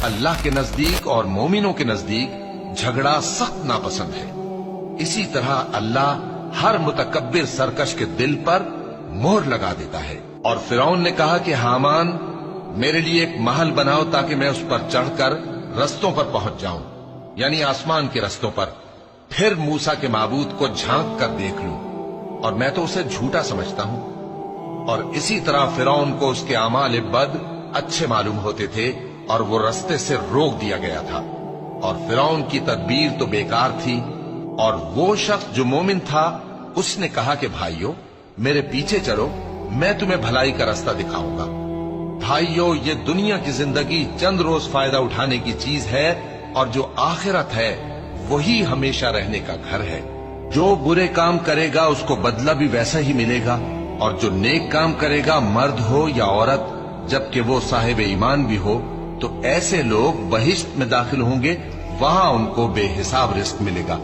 अल्लाह के नजदीक और मोमिनों के नजदीक झगड़ा सख्त नापसंद है। इसी तरह अल्लाह हर मुतकब्बिर सरकश के दिल पर मोहर लगा देता है। और फिरौन ने कहा कि हामान, मेरे लिए एक महल बनाओ ताकि मैं उस पर चढ़कर रस्तों पर पहुंच जाऊं, यानी आसमान के रस्तों पर, फिर मूसा के माबूद को झांक कर देख लूं, और मैं तो उसे झूठा समझता हूं। और इसी तरह फिरौन को उसके अमाल बद अच्छे मालूम होते थे और वो रस्ते से रोक दिया गया था। और फिरौन की तदबीर तो बेकार थी। और वो शख्स जो मोमिन था, उसने कहा कि भाइयों, मेरे पीछे चलो, मैं तुम्हें भलाई का रास्ता दिखाऊंगा। भाइयों, ये दुनिया की जिंदगी चंद रोज फायदा उठाने की चीज है, और जो आखिरत है वही हमेशा रहने का घर है। जो बुरे काम करेगा उसको बदला भी वैसा ही मिलेगा, और जो नेक काम करेगा, मर्द हो या औरत, जबकि वो साहिब ईमान भी हो, तो ऐसे लोग बहिश्त में दाखिल होंगे, वहां उनको बेहिसाब रिस्क मिलेगा।